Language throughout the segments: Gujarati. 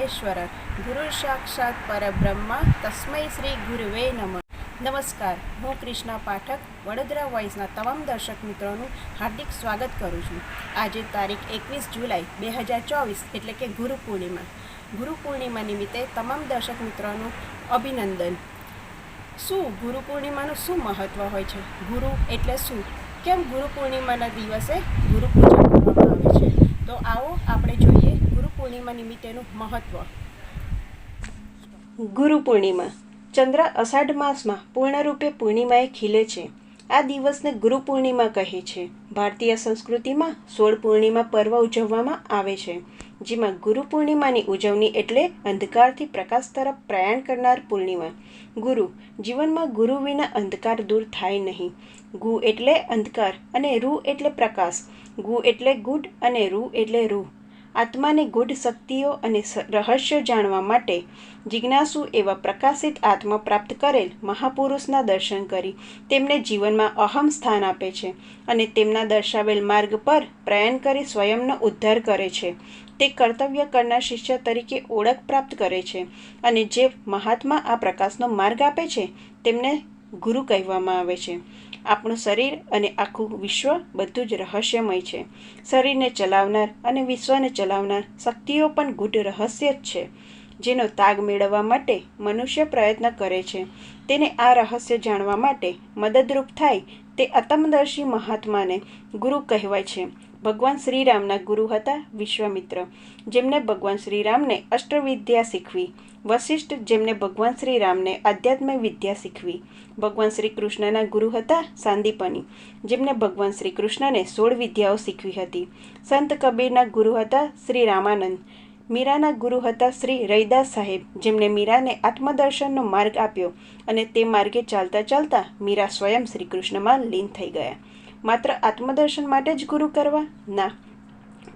મહેશ્વર ગુરુ સાક્ષાત પરબ્રહ્મ તસ્મૈ શ્રી ગુરુવે નમઃ. નમસ્કાર, હું કૃષ્ણા પાઠક વડોદરા વોઇસના તમામ દર્શક મિત્રોનું હાર્દિક સ્વાગત કરું છું. આજે તારીખ 21 જુલાઈ 2024 એટલે કે ગુરુ પૂર્ણિમા. ગુરુ પૂર્ણિમા નિમિત્તે તમામ દર્શક મિત્રોનું અભિનંદન. શું ગુરુ પૂર્ણિમાનું શું મહત્ત્વ હોય છે? ગુરુ એટલે શું? કેમ ગુરુ પૂર્ણિમાના દિવસે ગુરુ પૂજન કરવામાં આવે છે? તો આવો આપણે જોઈએ ગુરુ પૂર્ણિમા નિમિત્તેનું મહત્ત્વ. ગુરુ પૂર્ણિમા. ચંદ્ર અષાઢ માસમાં પૂર્ણરૂપે પૂર્ણિમાએ ખીલે છે. આ દિવસને ગુરુ પૂર્ણિમા કહે છે. ભારતીય સંસ્કૃતિમાં 16 પૂર્ણિમા પર્વ ઉજવવામાં આવે છે, જેમાં ગુરુ પૂર્ણિમાની ઉજવણી એટલે અંધકારથી પ્રકાશ તરફ પ્રયાણ કરનાર પૂર્ણિમા. ગુરુ. જીવનમાં ગુરુ વિના અંધકાર દૂર થાય નહીં. ગુ એટલે અંધકાર અને રૂ એટલે પ્રકાશ. ગુ એટલે ગુડ અને રૂ એટલે રૂહ. આત્માની ગૂઢ શક્તિઓ અને રહસ્યો જાણવા માટે જિજ્ઞાસુ એવા પ્રકાશિત આત્મા પ્રાપ્ત કરેલ મહાપુરુષના દર્શન કરી તેમને જીવનમાં અહમ સ્થાન આપે છે અને તેમના દર્શાવેલ માર્ગ પર પ્રયાણ કરી સ્વયંનો ઉદ્ધાર કરે છે. તે કર્તવ્ય કરનાર શિષ્ય તરીકે ઓળખ પ્રાપ્ત કરે છે અને જે મહાત્મા આ પ્રકાશનો માર્ગ આપે છે તેમને ગુરુ કહેવામાં આવે છે. આપણું શરીર અને આખું વિશ્વ બધું જ રહસ્યમય છે. શરીરને ચલાવનાર અને વિશ્વને ચલાવનાર શક્તિઓ પણ ગૂઢ રહસ્ય જ છે, જેનો તાગ મેળવવા માટે મનુષ્ય પ્રયત્ન કરે છે. તેને આ રહસ્ય જાણવા માટે મદદરૂપ થાય તે આત્મદર્શી મહાત્માને ગુરુ કહેવાય છે. ભગવાન શ્રીરામના ગુરુ હતા વિશ્વામિત્ર, જેમને ભગવાન શ્રીરામને અષ્ટવિદ્યા શીખવી. વશિષ્ઠ, જેમને ભગવાન શ્રીરામને આધ્યાત્મ વિદ્યા શીખવી. ભગવાન શ્રી કૃષ્ણના ગુરુ હતા સાંદીપની, જેમને ભગવાન શ્રી કૃષ્ણને 16 વિદ્યાઓ શીખવી હતી. સંત કબીરના ગુરુ હતા શ્રી રામાનંદ. મીરાના ગુરુ હતા શ્રી રૈદાસ સાહેબ, જેમણે મીરાને આત્મદર્શનનો માર્ગ આપ્યો અને તે માર્ગે ચાલતા ચાલતા મીરા સ્વયં શ્રી કૃષ્ણમાં લીન થઈ ગયા. માત્ર આત્મદર્શન માટે જ ગુરુ કરવા? ના,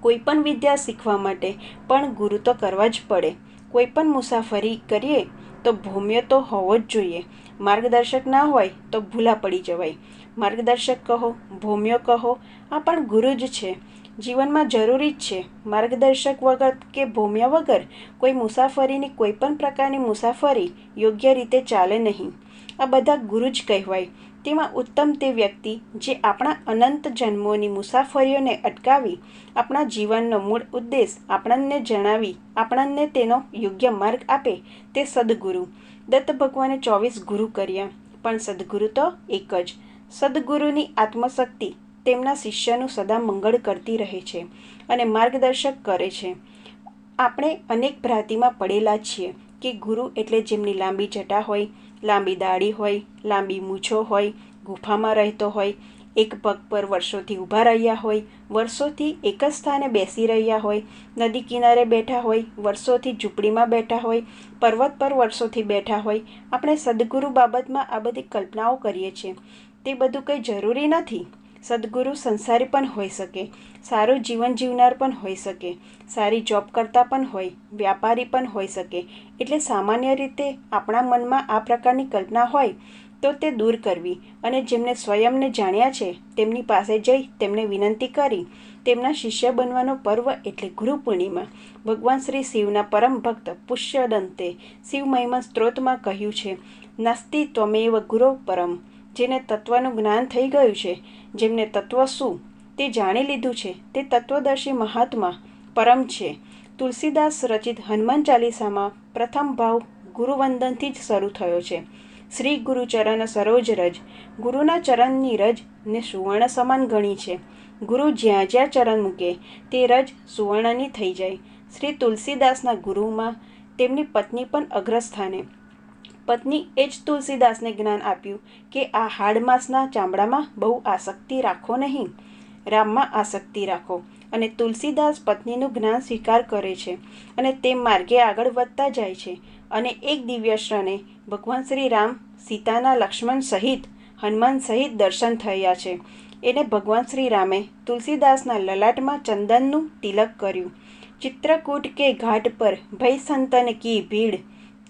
કોઈ પણ વિદ્યા શીખવા માટે પણ ગુરુ તો કરવા જ પડે. કોઈ પણ મુસાફરી કરીએ તો ભૂમ્ય તો હોવો જ જોઈએ. માર્ગદર્શક ના હોય તો ભૂલા પડી જવાય. માર્ગદર્શક કહો, ભૂમ્યો કહો, આ પણ ગુરુ જ છે. જીવનમાં જરૂરી જ છે. માર્ગદર્શક વગર કે ભૂમ્ય વગર કોઈ મુસાફરીની કોઈ પણ પ્રકારની મુસાફરી યોગ્ય રીતે ચાલે નહીં. આ બધા ગુરુ જ કહેવાય. તેમાં ઉત્તમ તે વ્યક્તિ જે આપણા અનંત જન્મોની મુસાફરીઓને અટકાવી આપણા જીવનનો મૂળ ઉદ્દેશ આપણને જણાવી આપણને તેનો યોગ્ય માર્ગ આપે તે સદગુરુ. દત્ત ભગવાને 24 ગુરુ કર્યા, પણ સદગુરુ તો એક જ. સદગુરુની આત્મશક્તિ તેમના શિષ્યનું સદા મંગળ કરતી રહે છે અને માર્ગદર્શક કરે છે. આપણે અનેક ભ્રાંતિમાં પડેલા છીએ કે ગુરુ એટલે જેમની લાંબી જટા હોય, લાંબી દાઢી હોય, લાંબી મૂછો હોય, ગુફામાં રહેતો હોય, એક પગ પર વર્ષોથી ઊભા રહ્યા હોય, વર્ષોથી એક જ સ્થાને બેસી રહ્યા હોય, નદી કિનારે બેઠા હોય, વર્ષોથી ઝૂંપડીમાં બેઠા હોય, પર્વત પર વર્ષોથી બેઠા હોય. આપણે સદગુરુ બાબતમાં આ બધી કલ્પનાઓ કરીએ છીએ. તે બધું કંઈ જરૂરી નથી. સદગુરુ સંસારી પણ હોઈ શકે, સારું જીવન જીવનાર પણ હોઈ શકે, સારી જોબ કરતા પણ હોય, વ્યાપારી પણ હોઈ શકે. એટલે સામાન્ય રીતે આપણા મનમાં આ પ્રકારની કલ્પના હોય તો તે દૂર કરવી અને જેમને સ્વયંને જાણ્યા છે તેમની પાસે જઈ તેમને વિનંતી કરી તેમના શિષ્ય બનવાનો પર્વ એટલે ગુરુ પૂર્ણિમા. ભગવાન શ્રી શિવના પરમ ભક્ત પુષ્યદંતે શિવ મહિમા સ્ત્રોતમાં કહ્યું છે, નાસ્તિ ત્વમેવ ગુરો પરમ. જેને તત્વનું જ્ઞાન થઈ ગયું છે, જેમને તત્વ શું તે જાણી લીધું છે, તે તત્વદર્શી મહાત્મા પરમ છે. તુલસીદાસ રચિત હનુમાન ચાલીસામાં પ્રથમ ભાવ ગુરુવંદનથી જ શરૂ થયો છે. શ્રી ગુરુ ચરણ સરોજ રજ. ગુરુના ચરણની રજ ને સુવર્ણ સમાન ગણી છે. ગુરુ જ્યાં જ્યાં ચરણ મૂકે તે રજ સુવર્ણની થઈ જાય. શ્રી તુલસીદાસના ગુરુમાં તેમની પત્ની પણ અગ્રસ્થાને. પત્ની એ જ તુલસીદાસને જ્ઞાન આપ્યું કે આ હાડ માંસના ચામડામાં બહુ આસક્તિ રાખો નહીં, રામમાં આસક્તિ રાખો. અને તુલસીદાસ પત્નીનું જ્ઞાન સ્વીકાર કરે છે અને તે માર્ગે આગળ વધતા જાય છે. અને એક દિવ્ય ક્ષણે ભગવાન શ્રી રામ સીતાના લક્ષ્મણ સહિત હનુમાન સહિત દર્શન થયા છે. એને ભગવાન શ્રી રામે તુલસીદાસના લલાટમાં ચંદનનું તિલક કર્યું. ચિત્રકૂટ કે ઘાટ પર ભય સંતન કી ભીડ,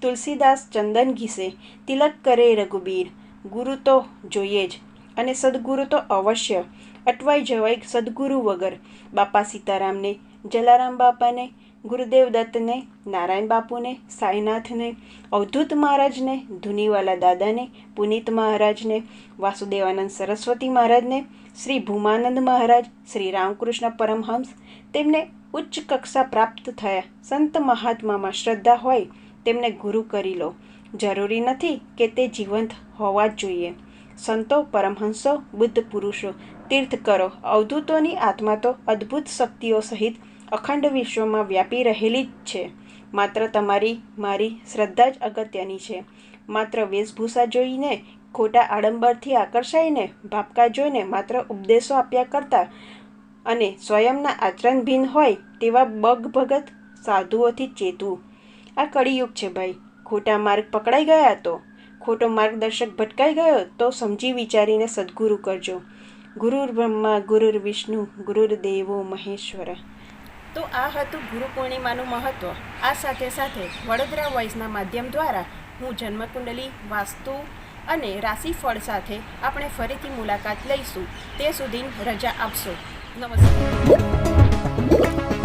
તુલસીદાસ ચંદન ઘીસે તિલક કરે રઘુબીર. ગુરુ તો જોઈએ જ અને સદગુરુ તો અવશ્ય. અટવાઈ જવાય સદગુરુ વગર. બાપા સીતારામને, જલારામ બાપાને, ગુરુદેવ દત્તને, નારાયણ બાપુને, સાંઈનાથને, અવધૂત મહારાજને, ધુનીવાલા દાદાને, પુનિત મહારાજને, વાસુદેવાનંદ સરસ્વતી મહારાજને, શ્રી ભૂમાનંદ મહારાજ, શ્રી રામકૃષ્ણ પરમહંસ, તેમને ઉચ્ચ કક્ષા પ્રાપ્ત થયા સંત મહાત્મામાં શ્રદ્ધા હોય તેમને ગુરુ કરી લો. જરૂરી નથી કે તે જીવંત હોવા જ જોઈએ. સંતો, પરમહંસો, બુદ્ધ પુરુષો, તીર્થકરો, અવધૂતોની આત્મા તો અદ્ભુત શક્તિઓ સહિત અખંડ વિશ્વમાં વ્યાપી રહેલી જ છે. માત્ર તમારી મારી શ્રદ્ધા જ અગત્યની છે. માત્ર વેશભૂષા જોઈને, ખોટા આડંબરથી આકર્ષાઈને, ભાપકા જોઈને માત્ર ઉપદેશો આપ્યા કરતા અને સ્વયંના આચરણભીન હોય તેવા બગભગત સાધુઓથી ચેતવું. આ કળિયુગ છે ભાઈ. ખોટા માર્ગ પકડાઈ ગયા તો, ખોટો માર્ગદર્શક ભટકાઈ ગયો તો સમજી વિચારીને સદગુરુ કરજો. ગુરુર બ્રહ્મા ગુરુર વિષ્ણુ ગુરુર્દેવો મહેશ્વર. તો આ હતું ગુરુ પૂર્ણિમાનું મહત્ત્વ. આ સાથે સાથે વડોદરા વોઇસના માધ્યમ દ્વારા હું જન્મકુંડલી, વાસ્તુ અને રાશિફળ સાથે આપણે ફરીથી મુલાકાત લઈશું. તે સુધી રજા આપશો. નમસ્કાર.